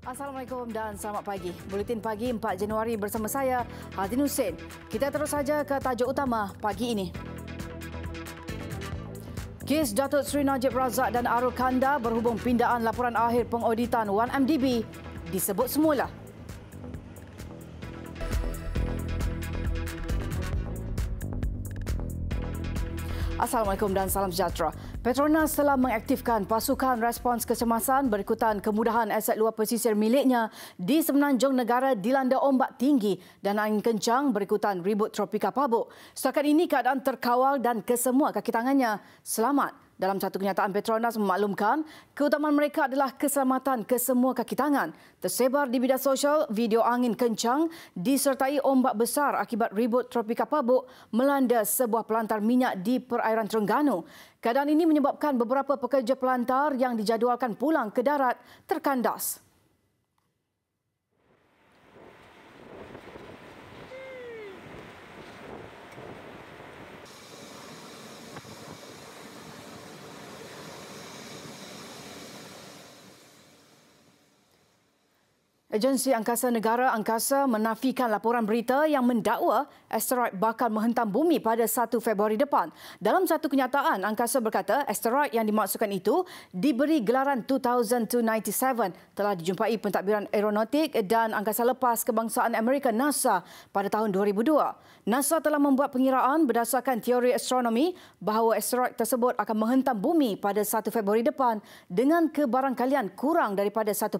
Assalamualaikum dan selamat pagi. Buletin pagi 4 Januari bersama saya, Hazin Hussein. Kita terus saja ke tajuk utama pagi ini. Kes Datuk Seri Najib Razak dan Arul Kanda berhubung pindaan laporan akhir pengauditan 1MDB disebut semula. Assalamualaikum dan salam sejahtera. Petronas telah mengaktifkan pasukan respons kecemasan berikutan kemudahan aset luar pesisir miliknya di semenanjung negara dilanda ombak tinggi dan angin kencang berikutan ribut tropika Pabuk. Setakat ini keadaan terkawal dan kesemua kaki tangannya selamat. Dalam satu kenyataan, Petronas memaklumkan keutamaan mereka adalah keselamatan kesemua kaki tangan. Tersebar di media sosial video angin kencang disertai ombak besar akibat ribut tropika Pabuk melanda sebuah pelantar minyak di perairan Terengganu. Keadaan ini menyebabkan beberapa pekerja pelantar yang dijadualkan pulang ke darat terkandas. Agensi Angkasa Negara Angkasa menafikan laporan berita yang mendakwa asteroid bakal menghentam bumi pada 1 Februari depan. Dalam satu kenyataan, Angkasa berkata asteroid yang dimaksudkan itu diberi gelaran 2297 telah dijumpai pentadbiran aeronautik dan angkasa lepas kebangsaan Amerika NASA pada tahun 2002. NASA telah membuat pengiraan berdasarkan teori astronomi bahawa asteroid tersebut akan menghentam bumi pada 1 Februari depan dengan kebarangkalian kurang daripada 1%.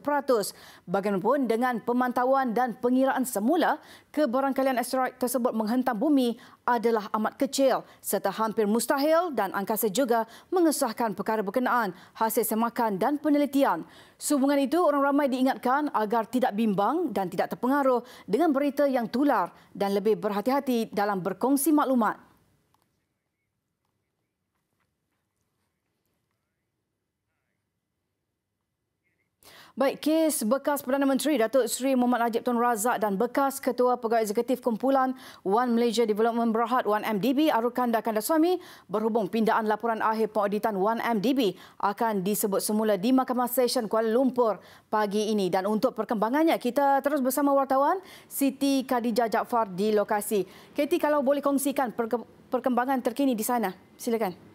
Bagaimanapun, dengan pemantauan dan pengiraan semula, kebarangkalian asteroid tersebut menghentam bumi adalah amat kecil serta hampir mustahil dan angkasa juga mengesahkan perkara berkenaan hasil semakan dan penelitian. Sehubungan itu, orang ramai diingatkan agar tidak bimbang dan tidak terpengaruh dengan berita yang tular dan lebih berhati-hati dalam berkongsi maklumat. Baik, kes bekas Perdana Menteri Datuk Seri Mohamed Najib Tun Razak dan bekas Ketua Pegawai Eksekutif Kumpulan One Malaysia Development Berhad 1MDB Arul Kanda Kandaswamy berhubung pindaan laporan akhir pengauditan 1MDB akan disebut semula di Mahkamah Session Kuala Lumpur pagi ini. Dan untuk perkembangannya, kita terus bersama wartawan Siti Khadijah Jaafar di lokasi. Katie, kalau boleh kongsikan perkembangan terkini di sana, silakan.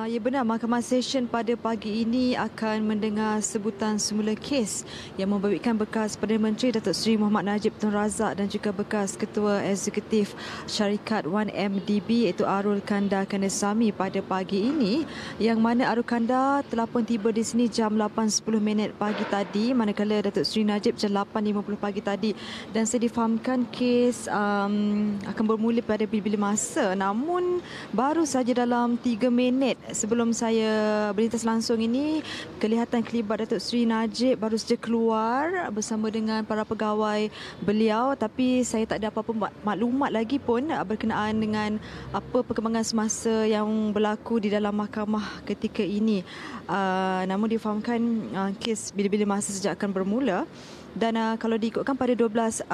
Ya benar, Mahkamah Session pada pagi ini akan mendengar sebutan semula kes yang membabitkan bekas Perdana Menteri Datuk Seri Mohamed Najib Tun Razak dan juga bekas Ketua Eksekutif Syarikat 1MDB iaitu Arul Kanda Kandaswamy pada pagi ini, yang mana Arul Kanda telah pun tiba di sini jam 8.10 pagi tadi, manakala Datuk Seri Najib jam 8.50 pagi tadi, dan saya difahamkan kes akan bermula pada bila-bila masa, namun baru saja dalam 3 minit sebelum saya berlintas langsung ini, kelihatan kelibat Datuk Seri Najib baru saja keluar bersama dengan para pegawai beliau, tapi saya tak ada apa-apa maklumat lagi pun berkenaan dengan apa perkembangan semasa yang berlaku di dalam mahkamah ketika ini. Namun difahamkan kes bila-bila masa sejak akan bermula. Dan kalau diikutkan pada 12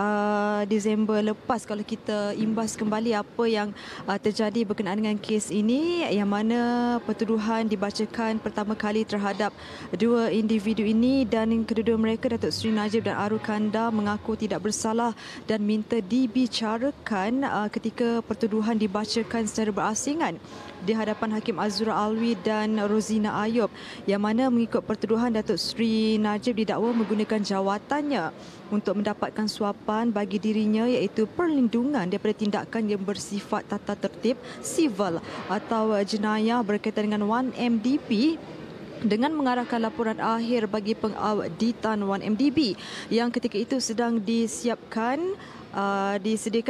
Disember lepas, kalau kita imbas kembali apa yang terjadi berkenaan dengan kes ini, yang mana pertuduhan dibacakan pertama kali terhadap dua individu ini, dan kedua-dua mereka, Datuk Seri Najib dan Arul Kanda, mengaku tidak bersalah dan minta dibicarakan ketika pertuduhan dibacakan secara berasingan di hadapan Hakim Azura Alwi dan Rozina Ayub, yang mana mengikut pertuduhan Datuk Seri Najib didakwa menggunakan jawatannya untuk mendapatkan suapan bagi dirinya, iaitu perlindungan daripada tindakan yang bersifat tata tertib sivil atau jenayah berkaitan dengan 1MDB, dengan mengarahkan laporan akhir bagi pengauditan 1MDB yang ketika itu sedang disediakan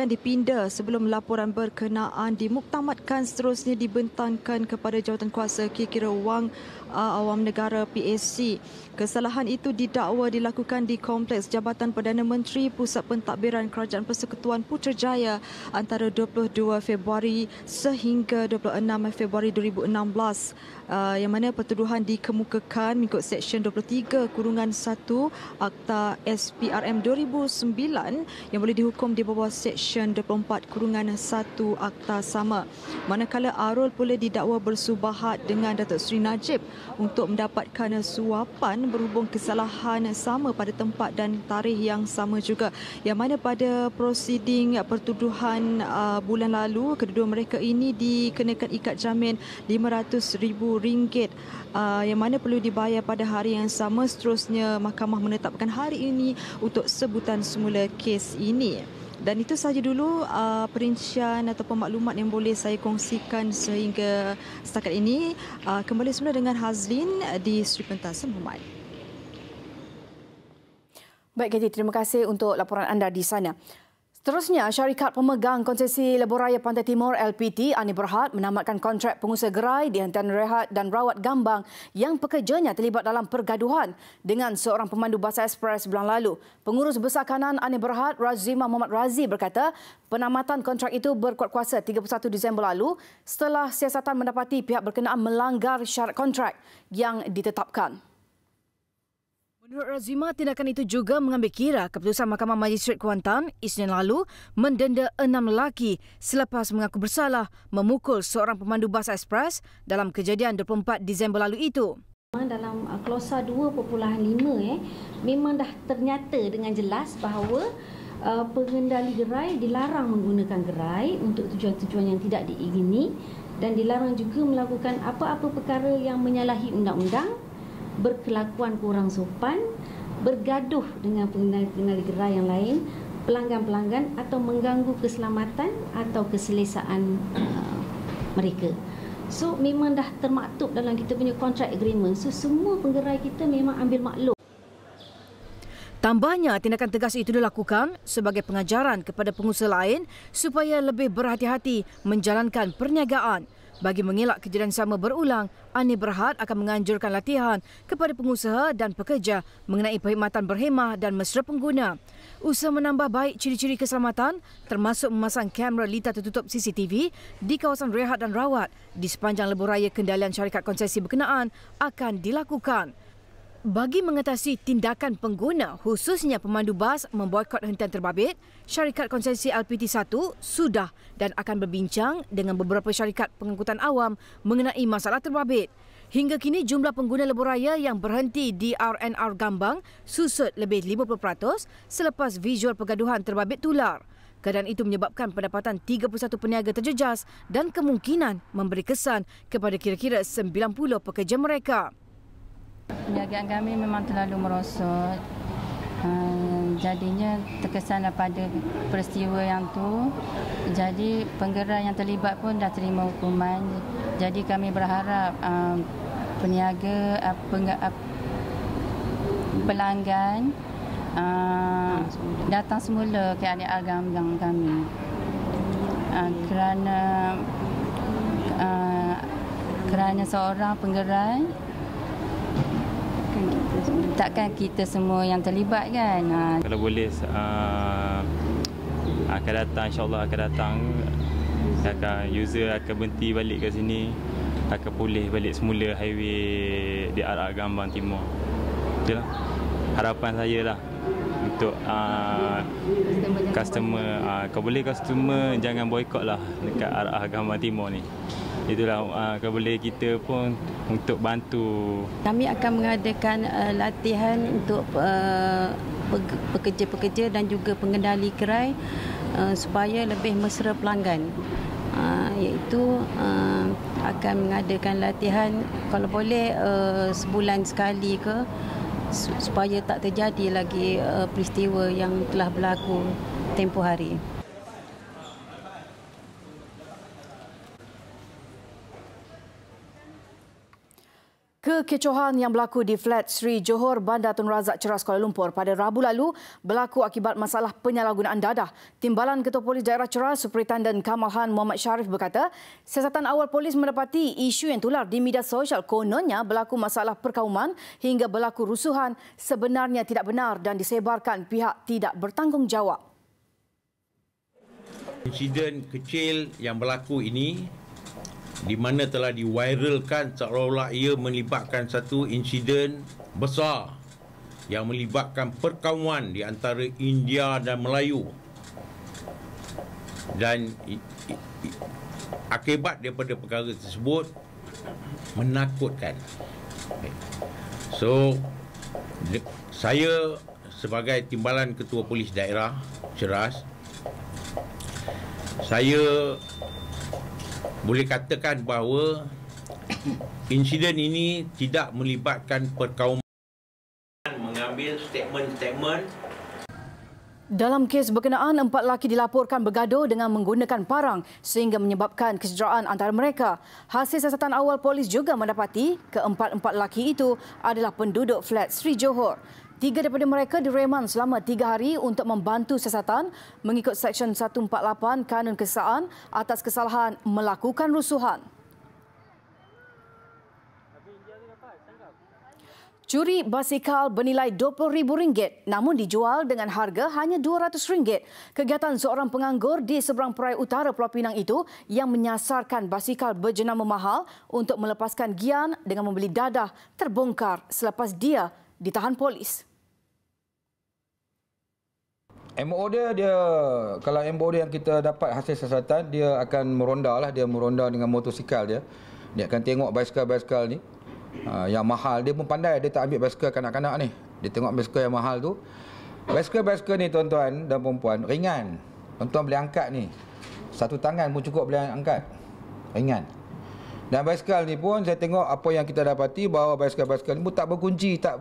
dipinda sebelum laporan berkenaan dimuktamadkan seterusnya dibentangkan kepada Jawatankuasa Kira-kira Wang Awam Negara PAC. Kesalahan itu didakwa dilakukan di Kompleks Jabatan Perdana Menteri Pusat Pentadbiran Kerajaan Persekutuan Putrajaya antara 22 Februari sehingga 26 Februari 2016, yang mana pertuduhan dikemukakan mengikut Seksyen 23/1 Akta SPRM 2009 yang boleh dihukum dihukum di bawah Seksyen 24-1 Akta Sama. Manakala Arul pula didakwa bersubahat dengan Datuk Seri Najib untuk mendapatkan suapan berhubung kesalahan sama pada tempat dan tarikh yang sama juga. Yang mana pada prosiding pertuduhan bulan lalu, kedua mereka ini dikenakan ikat jamin RM500,000 yang mana perlu dibayar pada hari yang sama. Seterusnya, mahkamah menetapkan hari ini untuk sebutan semula kes ini. Dan itu sahaja dulu perincian ataupun maklumat yang boleh saya kongsikan sehingga setakat ini. Kembali semula dengan Hazlin di Sri Pentas Muhammad. Baik, Katie, terima kasih untuk laporan anda di sana. Seterusnya, syarikat pemegang konsesi Lebuhraya Pantai Timur LPT Ani Berhad menamatkan kontrak pengusaha gerai di Hentian Rehat dan Rawat Gambang yang pekerjanya terlibat dalam pergaduhan dengan seorang pemandu bas ekspres bulan lalu. Pengurus Besar Kanan Ani Berhad, Razimah Muhammad Razi berkata penamatan kontrak itu berkuat kuasa 31 Disember lalu setelah siasatan mendapati pihak berkenaan melanggar syarat kontrak yang ditetapkan. Menurut Razimah, tindakan itu juga mengambil kira keputusan Mahkamah Majistret Kuantan Isnin lalu mendenda 6 lelaki selepas mengaku bersalah memukul seorang pemandu bas ekspres dalam kejadian 24 Disember lalu itu. Dalam klausa 2.5 memang dah ternyata dengan jelas bahawa pengendali gerai dilarang menggunakan gerai untuk tujuan-tujuan yang tidak diingini dan dilarang juga melakukan apa-apa perkara yang menyalahi undang-undang, berkelakuan kurang sopan, bergaduh dengan pengendali gerai yang lain, pelanggan-pelanggan atau mengganggu keselamatan atau keselesaan mereka. So memang dah termaktub dalam kita punya contract agreement. So semua penggerai kita memang ambil maklum. Tambahnya, tindakan tegas itu dilakukan sebagai pengajaran kepada pengusaha lain supaya lebih berhati-hati menjalankan perniagaan. Bagi mengelak kejadian sama berulang, Ani Berhad akan menganjurkan latihan kepada pengusaha dan pekerja mengenai perkhidmatan berhemah dan mesra pengguna. Usaha menambah baik ciri-ciri keselamatan termasuk memasang kamera litar tertutup CCTV di kawasan rehat dan rawat di sepanjang lebuhraya kendalian syarikat konsesi berkenaan akan dilakukan. Bagi mengatasi tindakan pengguna, khususnya pemandu bas memboikot hentian terbabit, syarikat konsesi LPT1 sudah dan akan berbincang dengan beberapa syarikat pengangkutan awam mengenai masalah terbabit. Hingga kini jumlah pengguna lebuhraya yang berhenti di RNR Gambang susut lebih 50% selepas visual pergaduhan terbabit tular. Keadaan itu menyebabkan pendapatan 31 peniaga terjejas dan kemungkinan memberi kesan kepada kira-kira 90 pekerja mereka. Perniagaan kami memang terlalu merosot. Jadinya terkesan pada peristiwa yang tu. Jadi penggerai yang terlibat pun dah terima hukuman. Jadi kami berharap peniaga, pelanggan datang semula ke RNR Gambang kami. Kerana seorang penggerai, takkan kita semua yang terlibat kan. Kalau boleh akan datang, insyaAllah akan datang, user akan berhenti balik ke sini, akan pulih balik semula highway di RNR Gambang Timur. Itulah harapan saya lah untuk customer. Kalau boleh customer jangan boikot lah dekat RNR Gambang Timur ni. Itulah kalau boleh kita pun untuk bantu. Kami akan mengadakan latihan untuk pekerja-pekerja dan juga pengendali gerai supaya lebih mesra pelanggan. Iaitu akan mengadakan latihan kalau boleh sebulan sekali ke supaya tak terjadi lagi peristiwa yang telah berlaku tempoh hari. Kekecohan yang berlaku di Flat Sri Johor, Bandar Tun Razak, Ceras, Kuala Lumpur pada Rabu lalu berlaku akibat masalah penyalahgunaan dadah. Timbalan Ketua Polis Daerah Ceras, Superintendent Kamalhan Muhammad Sharif berkata, siasatan awal polis mendapati isu yang tular di media sosial kononnya berlaku masalah perkauman hingga berlaku rusuhan sebenarnya tidak benar dan disebarkan pihak tidak bertanggungjawab. Insiden kecil yang berlaku ini di mana telah diviralkan seolah-olah ia melibatkan satu insiden besar yang melibatkan perkauman di antara India dan Melayu Dan akibat daripada perkara tersebut menakutkan. So saya sebagai timbalan Ketua Polis Daerah Ceras, saya boleh katakan bahawa insiden ini tidak melibatkan perkauman, mengambil statement-statement. Dalam kes berkenaan, 4 lelaki dilaporkan bergaduh dengan menggunakan parang sehingga menyebabkan kecederaan antara mereka. Hasil siasatan awal polis juga mendapati keempat-empat lelaki itu adalah penduduk flat Sri Johor. 3 daripada mereka direman selama 3 hari untuk membantu siasatan mengikut Seksyen 148 Kanun Keseksaan atas kesalahan melakukan rusuhan. Curi basikal bernilai RM20,000 namun dijual dengan harga hanya RM200. Kegiatan seorang penganggur di seberang Perai Utara Pulau Pinang itu yang menyasarkan basikal berjenama mahal untuk melepaskan gian dengan membeli dadah terbongkar selepas dia ditahan polis. MO dia kalau MO dia yang kita dapat hasil siasatan, dia akan meronda lah, dia meronda dengan motosikal dia. Dia akan tengok basikal-basikal ni. Yang mahal, dia pun pandai, dia tak ambil basikal kanak-kanak ni. Dia tengok basikal yang mahal tu. Basikal-basikal ni tuan-tuan dan perempuan ringan. Tuan-tuan boleh angkat ni. Satu tangan pun cukup boleh angkat. Ringan. Dan basikal ni pun saya tengok apa yang kita dapati bahawa basikal-basikal ni pun tak berkunci, tak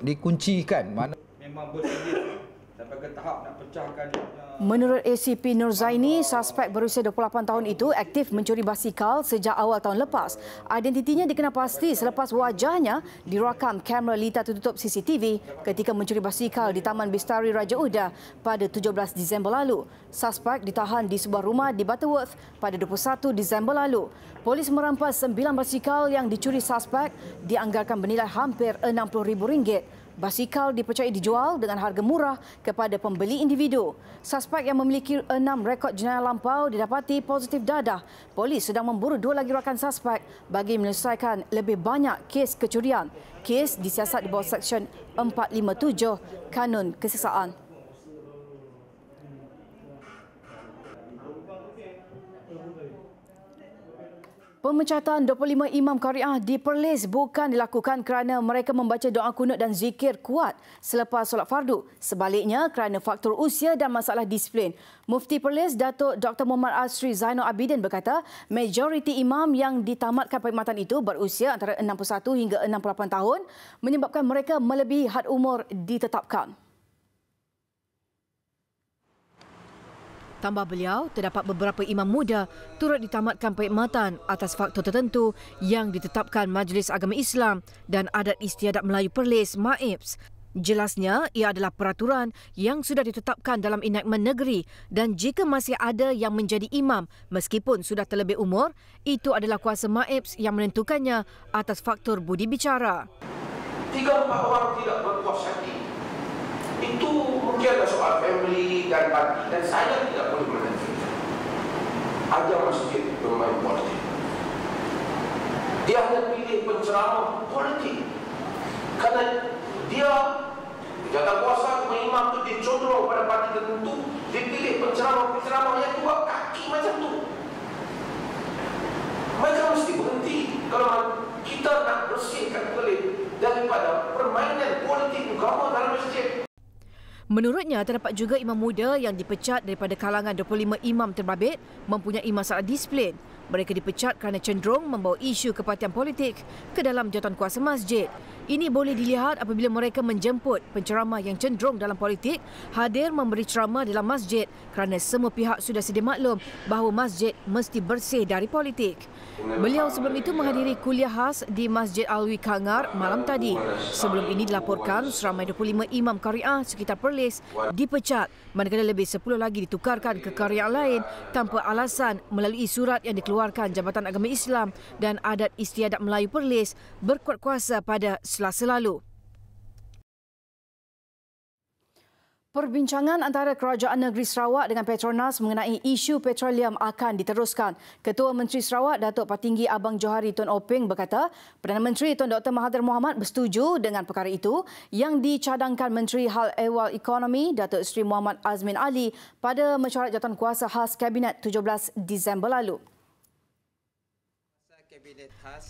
dikuncikan. Mana memang bersedia sampai ke tahap nak pecahkan. Menurut ACP Nur Zaini, suspek berusia 28 tahun itu aktif mencuri basikal sejak awal tahun lepas. Identitinya dikenal pasti selepas wajahnya dirakam kamera litar tertutup CCTV ketika mencuri basikal di Taman Bistari Raja Uda pada 17 Disember lalu. Suspek ditahan di sebuah rumah di Butterworth pada 21 Disember lalu. Polis merampas 9 basikal yang dicuri suspek dianggarkan bernilai hampir RM60,000. Basikal dipercayai dijual dengan harga murah kepada pembeli individu. Suspek yang memiliki 6 rekod jenayah lampau didapati positif dadah. Polis sedang memburu 2 lagi rakan suspek bagi menyelesaikan lebih banyak kes kecurian. Kes disiasat di bawah Seksyen 457 Kanun Keseksaan. Pemecatan 25 imam Qariah di Perlis bukan dilakukan kerana mereka membaca doa kunut dan zikir kuat selepas solat fardu. Sebaliknya, kerana faktor usia dan masalah disiplin. Mufti Perlis, Datuk Dr. Muhammad Asri Zainal Abidin berkata, majoriti imam yang ditamatkan perkhidmatan itu berusia antara 61 hingga 68 tahun menyebabkan mereka melebihi had umur ditetapkan. Tambah beliau, terdapat beberapa imam muda turut ditamatkan perkhidmatan atas faktor tertentu yang ditetapkan Majlis Agama Islam dan Adat Istiadat Melayu Perlis (MAIPS). Jelasnya, ia adalah peraturan yang sudah ditetapkan dalam enakmen negeri dan jika masih ada yang menjadi imam meskipun sudah terlebih umur, itu adalah kuasa MAIPS yang menentukannya atas faktor budi bicara. 3-4 orang tidak berpuas hati. Itu mungkin ada soal family dan parti dan saya tidak boleh menanti. Ajar masjid bermain politik. Dia hanya pilih penceramah politik. Kerana dia jawatankuasa imam itu dicondong pada parti tertentu, dipilih penceramah-penceramah yang buat kaki macam tu. Mereka mesti berhenti kalau kita nak bersihkan Perlis daripada permainan politik agama dalam masjid. Menurutnya, terdapat juga imam muda yang dipecat daripada kalangan 25 imam terbabit mempunyai masalah disiplin. Mereka dipecat kerana cenderung membawa isu kepartian politik ke dalam jawatankuasa masjid. Ini boleh dilihat apabila mereka menjemput penceramah yang cenderung dalam politik hadir memberi ceramah dalam masjid kerana semua pihak sudah sedia maklum bahawa masjid mesti bersih dari politik. Beliau sebelum itu menghadiri kuliah khas di Masjid Alwi Kangar malam tadi. Sebelum ini dilaporkan seramai 25 imam Qariah sekitar Perlis dipecat manakala lebih 10 lagi ditukarkan ke Qariah lain tanpa alasan melalui surat yang dikeluarkan Jabatan Agama Islam dan Adat Istiadat Melayu Perlis berkuat kuasa pada Selasa lalu. Perbincangan antara Kerajaan Negeri Sarawak dengan Petronas mengenai isu petroleum akan diteruskan. Ketua Menteri Sarawak, Datuk Patinggi Abang Johari Tun Openg berkata, Perdana Menteri Tun Dr. Mahathir Mohamad bersetuju dengan perkara itu yang dicadangkan Menteri Hal Ehwal Ekonomi, Datuk Seri Muhammad Azmin Ali pada mesyuarat jawatankuasa khas Kabinet 17 Disember lalu.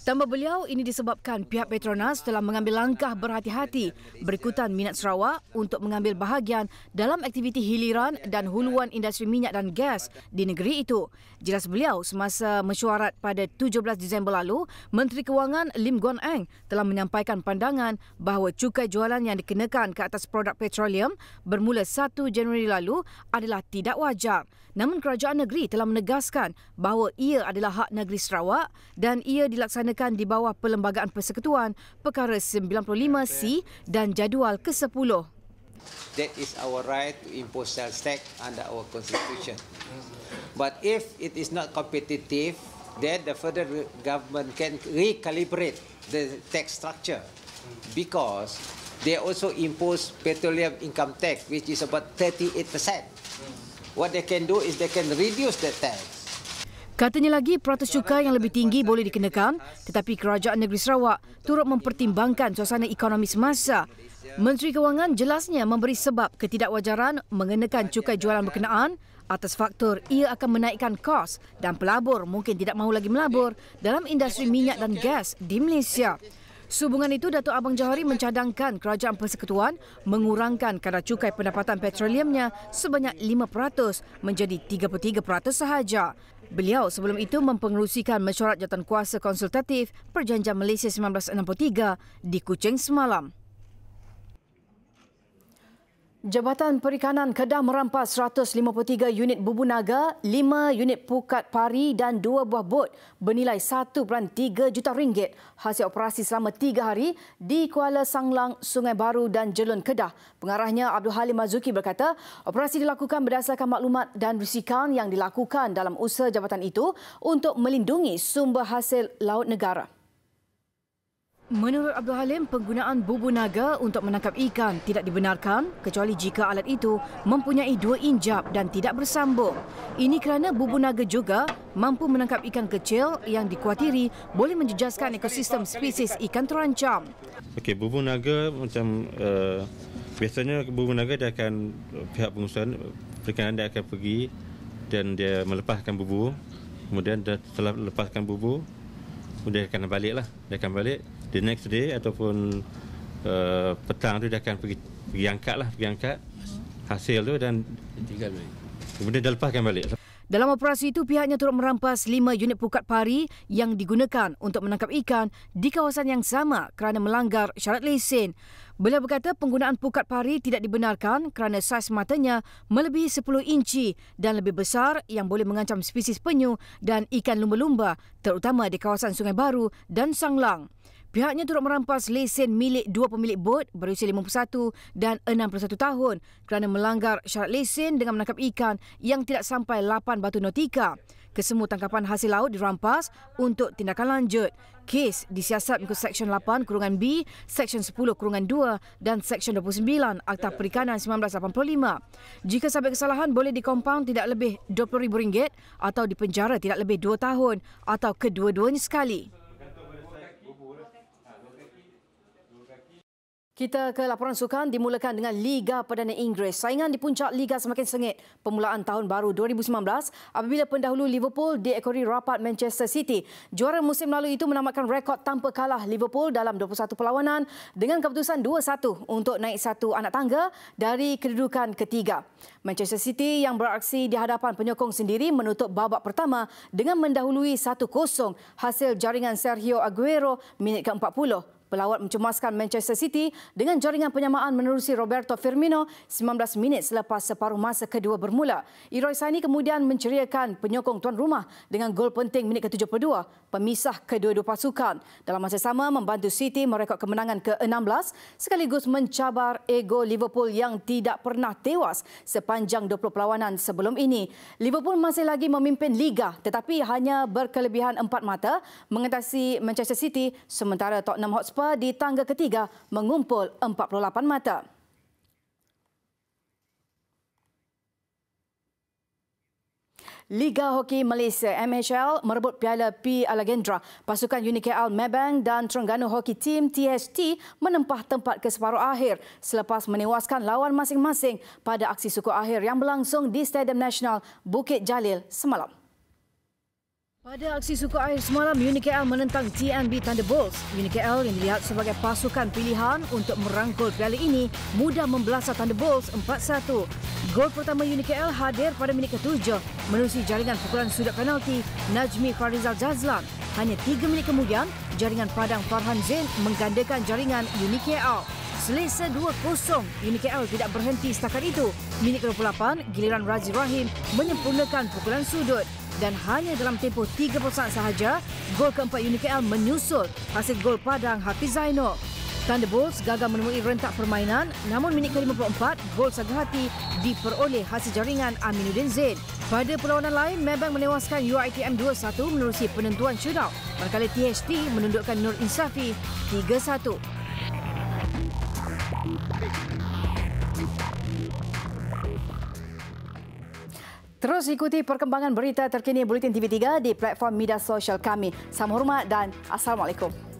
Tambah beliau, ini disebabkan pihak Petronas telah mengambil langkah berhati-hati berikutan minat Sarawak untuk mengambil bahagian dalam aktiviti hiliran dan huluan industri minyak dan gas di negeri itu. Jelas beliau, semasa mesyuarat pada 17 Disember lalu, Menteri Kewangan Lim Guan Eng telah menyampaikan pandangan bahawa cukai jualan yang dikenakan ke atas produk petroleum bermula 1 Januari lalu adalah tidak wajar. Namun kerajaan negeri telah menegaskan bahawa ia adalah hak negeri Sarawak dan ia dilaksanakan di bawah Perlembagaan Persekutuan Perkara 95C dan Jadual ke-10. That is our right to impose sales tax under our constitution. But if it is not competitive, then the federal government can recalibrate the tax structure because they also impose petroleum income tax, which is about 38%. What they can do is they can reduce the tax. Katanya lagi, peratus cukai yang lebih tinggi boleh dikenakan, tetapi Kerajaan Negeri Sarawak turut mempertimbangkan suasana ekonomi semasa. Menteri Kewangan jelasnya memberi sebab ketidakwajaran mengenakan cukai jualan berkenaan atas faktor ia akan menaikkan kos dan pelabur mungkin tidak mahu lagi melabur dalam industri minyak dan gas di Malaysia. Sehubungan itu, Datuk Abang Johari mencadangkan Kerajaan Persekutuan mengurangkan kadar cukai pendapatan petroleumnya sebanyak 5% menjadi 33% sahaja. Beliau sebelum itu mempengerusikan mesyuarat jawatankuasa konsultatif Perjanjian Malaysia 1963 di Kuching semalam. Jabatan Perikanan Kedah merampas 153 unit bubu naga, 5 unit pukat pari dan 2 buah bot bernilai 1.3 juta ringgit hasil operasi selama 3 hari di Kuala Sanglang, Sungai Baru dan Jelun, Kedah. Pengarahnya Abdul Halim Mazuki berkata, operasi dilakukan berdasarkan maklumat dan risikan yang dilakukan dalam usaha jabatan itu untuk melindungi sumber hasil laut negara. Menurut Abdul Halim, penggunaan bubu naga untuk menangkap ikan tidak dibenarkan kecuali jika alat itu mempunyai 2 injap dan tidak bersambung. Ini kerana bubu naga juga mampu menangkap ikan kecil yang dikuatiri boleh menjejaskan ekosistem spesies ikan terancam. Okey, bubu naga macam biasanya bubu naga dia akan pihak pengusaha perikanan dia akan pergi dan dia melepaskan bubu. Kemudian setelah lepaskan bubu, dia akan baliklah. Dia akan balik the next day ataupun petang tu dia akan pergi angkat hasil tu dan tinggal balik. Kemudian dia lepaskan balik. Dalam operasi itu, pihaknya turut merampas 5 unit pukat pari yang digunakan untuk menangkap ikan di kawasan yang sama kerana melanggar syarat lesen. Beliau berkata penggunaan pukat pari tidak dibenarkan kerana saiz matanya melebihi 10 inci dan lebih besar yang boleh mengancam spesies penyu dan ikan lumba-lumba terutama di kawasan Sungai Baru dan Sanglang. Pihaknya turut merampas lesen milik 2 pemilik bot berusia 51 dan 61 tahun kerana melanggar syarat lesen dengan menangkap ikan yang tidak sampai 8 batu nautika. Kesemua tangkapan hasil laut dirampas untuk tindakan lanjut. Kes disiasat mengikut Seksyen 8-B, Seksyen 10-2 dan Seksyen 29 Akta Perikanan 1985. Jika sampai kesalahan, boleh dikompaun tidak lebih RM20,000 atau dipenjara tidak lebih 2 tahun atau kedua-duanya sekali. Kita ke laporan sukan dimulakan dengan Liga Perdana Inggeris. Saingan di puncak Liga semakin sengit permulaan tahun baru 2019 apabila pendahulu Liverpool diekori rapat Manchester City. Juara musim lalu itu menamatkan rekod tanpa kalah Liverpool dalam 21 perlawanan dengan keputusan 2-1 untuk naik satu anak tangga dari kedudukan ketiga. Manchester City yang beraksi di hadapan penyokong sendiri menutup babak pertama dengan mendahului 1-0 hasil jaringan Sergio Aguero minit ke-40. Pelawat mencemaskan Manchester City dengan jaringan penyamaan menerusi Roberto Firmino 19 minit selepas separuh masa kedua bermula. Leroy Sané kemudian menceriakan penyokong tuan rumah dengan gol penting minit ke-72, pemisah kedua-dua pasukan. Dalam masa sama, membantu City merekod kemenangan ke-16 sekaligus mencabar ego Liverpool yang tidak pernah tewas sepanjang 20 perlawanan sebelum ini. Liverpool masih lagi memimpin Liga tetapi hanya berkelebihan 4 mata mengatasi Manchester City, sementara Tottenham Hotspur di tangga ketiga mengumpul 48 mata. Liga Hoki Malaysia MHL merebut Piala P. Alagendra. Pasukan UniKL Maybank dan Terengganu Hoki Team THT menempah tempat ke separuh akhir selepas menewaskan lawan masing-masing pada aksi suku akhir yang berlangsung di Stadium Nasional Bukit Jalil semalam. Pada aksi suku akhir semalam, UniKL menentang TNB Thunderbolts. UniKL yang dilihat sebagai pasukan pilihan untuk merangkul piala ini mudah membelasah Thunderbolts 4-1. Gol pertama UniKL hadir pada minit ke-7 menerusi jaringan pukulan sudut penalti Najmi Farizal Jazlan. Hanya 3 minit kemudian, jaringan Padang Farhan Zain menggandakan jaringan UniKL. Selesa 2-0, UniKL tidak berhenti setakat itu. Minit ke-28, giliran Razi Rahim menyempurnakan pukulan sudut. Dan hanya dalam tempoh 3 saat sahaja, gol keempat UniKL menyusul hasil gol Padang Hafiz Zainul. Thunderbolts gagal menemui rentak permainan, namun minit ke-54, gol Sagahati diperoleh hasil jaringan Aminuddin Zain. Pada perlawanan lain, Maybank menewaskan UiTM 2-1 menerusi penentuan shootout, manakala THT menundukkan Nur Insafi 3-1. Terus ikuti perkembangan berita terkini Bulletin TV3 di platform media sosial kami. Salam hormat dan Assalamualaikum.